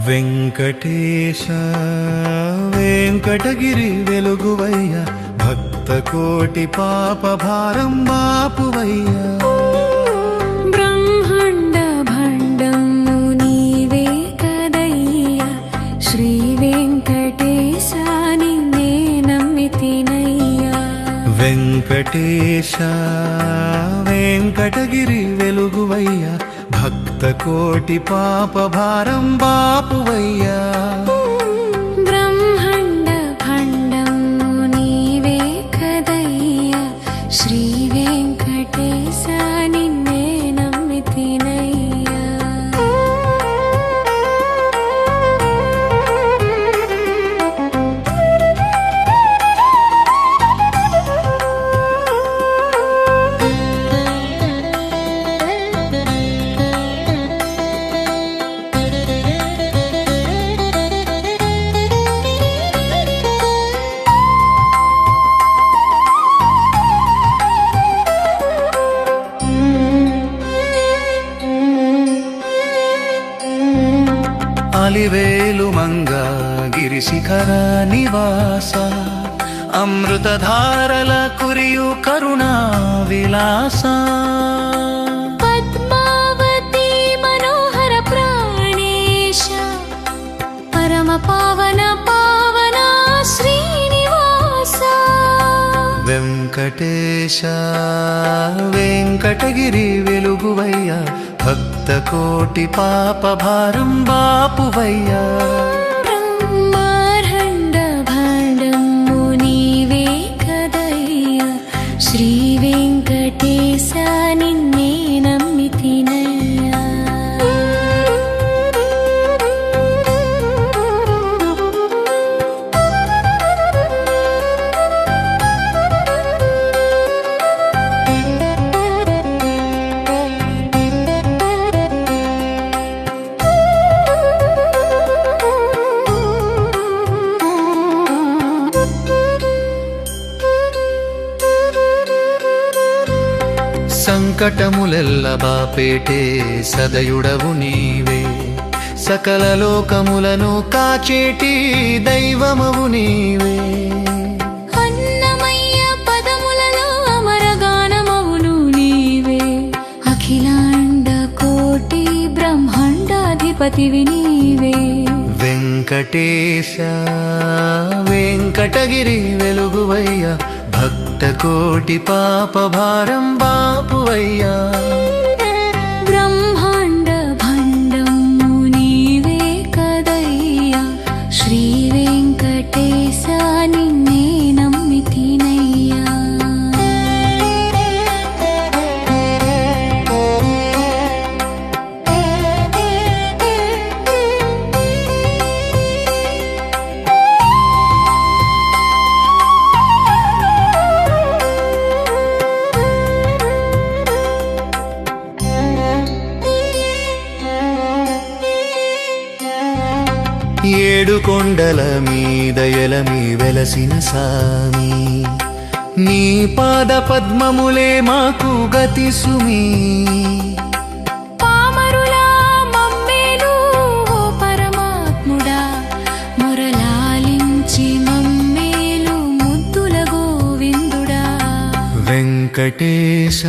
వెంకటేశ వెంకటగిరి వెలుగువయ్య, భక్త కోటి పాప భారం బాపువయ్య. బ్రహ్మాండ భండము నీవే కదయ్య, శ్రీ వెంకటేశ నిన్నే నమ్మితినయ్యా. వెంకటేశ వెంకటగిరి వెలుగువయ్య, భక్త కోటి పాప భారం బాపువయ్యా. బ్రహ్మాండ భండము నీవే కదయ్య, శ్రీ వెంకటేశ నిన్నే నమ్మితినయ్యా. అలివేలు మంగ గిరిశిఖర నివాస, అమృతధారల కురియు కరుణా విలాస. పద్మావతి మనోహర ప్రాణేశ, పరమ పావన పావన శ్రీనివాస. వెంకటేశ వెంకటగిరి వెలుగువయ్య, భక్త కోటి పాప భారం బాపువయ్యా. బ్రహ్మాండ భండము నీవే కదయ్య, శ్రీ వెంకటేశ నిన్నే నమ్మితినయ్యా. సంకటములెల్ల బాపేటే సదయుడవు నీవే, సకల లోకములను కాచేటి దైవమవు నీవే. అన్నమయ్య పదములలో అమరగానమవును నీవే, అఖిలాండ కోటి బ్రహ్మాండాధిపతివి నీవే. వెంకటేశ వెంకటగిరి వెలుగువయ్య, భక్త కోటి పాప భారం బాపువయ్యా. బ్రహ్మాండ భండము నీవే కదయ్య, శ్రీ వెంకటేశ నిన్నే నమ్మితినయ్యా. ఏడు కొండల మీద ఎలమి వెలసిన సామి, నీ పాద పద్మములే మాకు గతి సుమి. పామరులా మమ్మేలు ఓ పరమాత్ముడా, మురళాలించి మమ్మేలు ముద్దుల గోవిందుడా. వెంకటేశ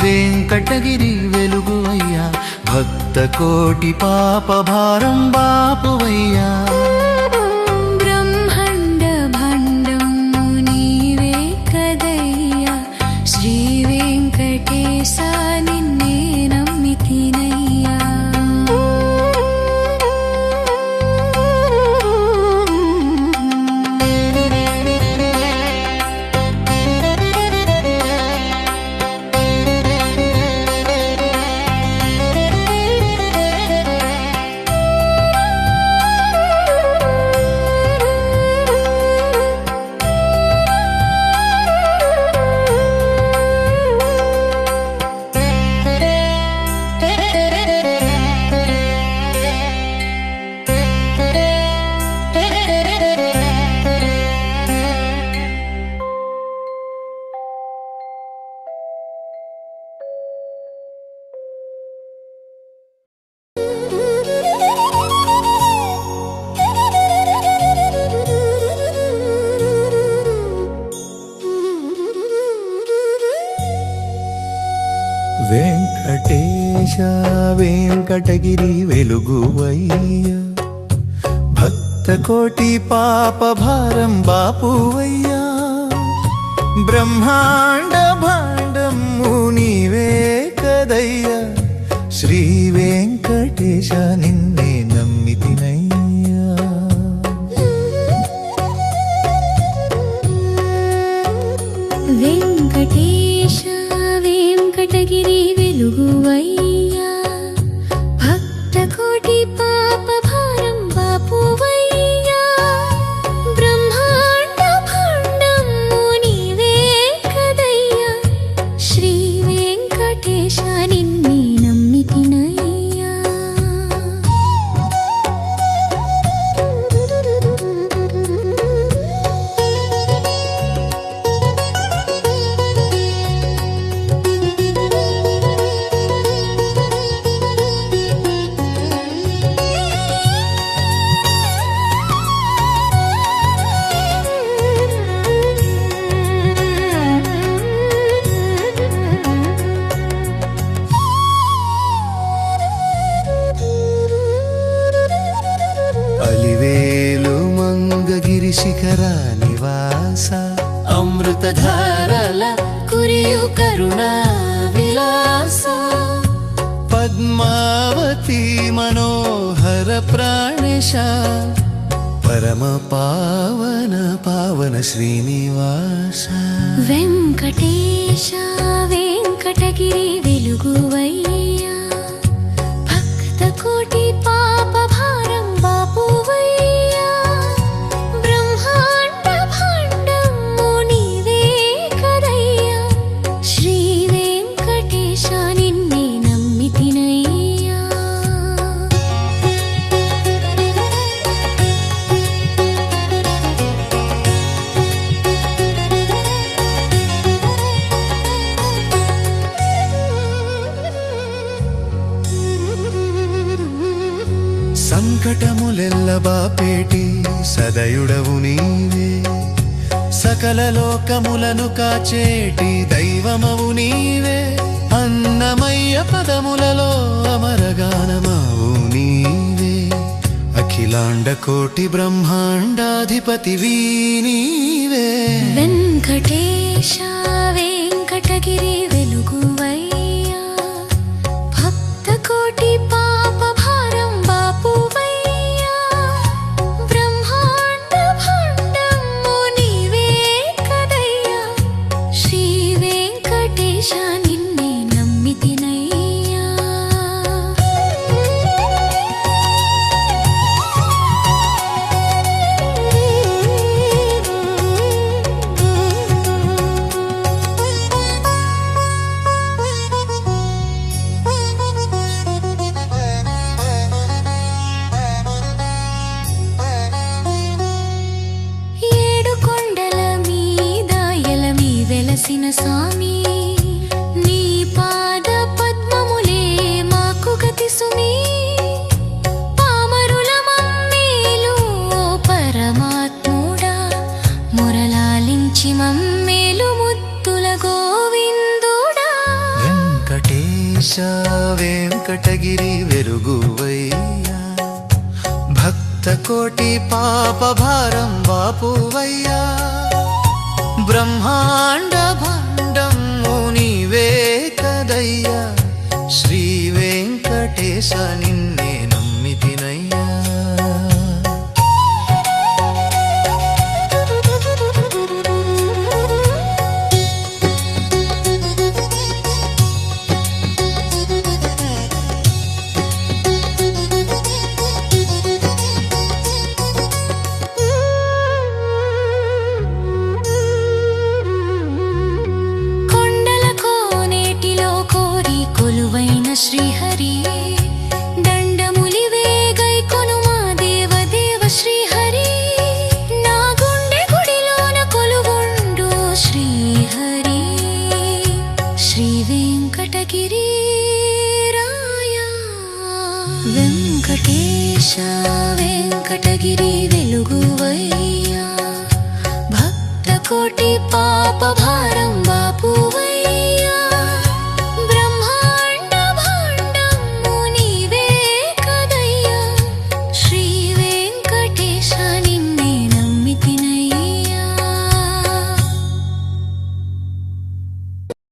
వెంకటగిరి వెలుగువయ్యా, భక్త కోటి పాప భారం బాపువయ్యా. బ్రహ్మాండ భండము నీవే కదయ్య, శ్రీ వెంకటేశ నిన్నే నమ్మితినయ్యా. వెంకటగిరి వెలుగువయ్యా భక్త కోటి పాప భారం బాపువయ్యా బ్రహ్మాండ భాండము నీవే కదయ్యా శ్రీ వెంకటేశ నిన్నే నమ్మితినయ్యా వెంకటేశ వెంకటగిరి వెలుగువయ్యా భక్త కోటి పాప భారం బాపువయ్యా బ్రహ్మాండ భాండము నీవే కదయ్యా శ్రీ వెంకటేశ నిన్నే నమ్మితినయ్యా అలివేలు మంగగిరి శిఖర నివాస అమృతధారల కురియు కరుణా విలాస పద్మావతి మనోహర ప్రాణేశ పరమ పావన పావన శ్రీనివాస వెంకటేశ వెంకటగిరి వెలుగువయ్యా భక్త కోటి పాప భారం బాపువయ్యా బ్రహ్మాండ భాండము నీవే కదయ్యా శ్రీ వెంకటేశ నిన్నే నమ్మితినయ్యా సంకటములెల్ల బాపేటి సదయుడవు నీవే సకల లోకములను కాచేటి దైవమవు నీవే అన్నమయ్య పదములలో అమరగానమావు నీవే అఖిలాండ కోటి బ్రహ్మాండాధిపతివి నీవే వెంకటేశ వెంకటగిరి వెలుగువయ్యా భక్త కోటి పాప భారం బాపువయ్యా బ్రహ్మాండ భాండము నీవే కదయ్యా శ్రీ వెంకటేశ నిన్నే నమ్మితినయ్యా ఏడు కొండల మీద ఎలమి వెలసిన స్వామి నీ పాద పద్మములే మాకు గతి సుమి పామరుల మమ్మేలు ఓ పరమాత్ముడా మురళాలించి మమ్మేలు ముత్తుల గోవిందుడా వెంకటేశ వెంకటగిరి వెలుగువయ్యా భక్త కోటి పాప భారం బాపువయ్యా బ్రహ్మాండ భాండము నీవే కదయ్యా శ్రీ వెంకటేశ నిన్నే నమ్మితినయ్యా కొండల కోనేటిలో కోరి కొలువైన శ్రీహరి దండములివే గైకొను మా దేవదేవ శ్రీహరి నా గుండె గుడిలోన కొలువుండు శ్రీహరి శ్రీ వెంకటగిరి రాయా వెంకటేశ వెంకటగిరి వెలుగువయ్యా భక్త కోటి పాప భార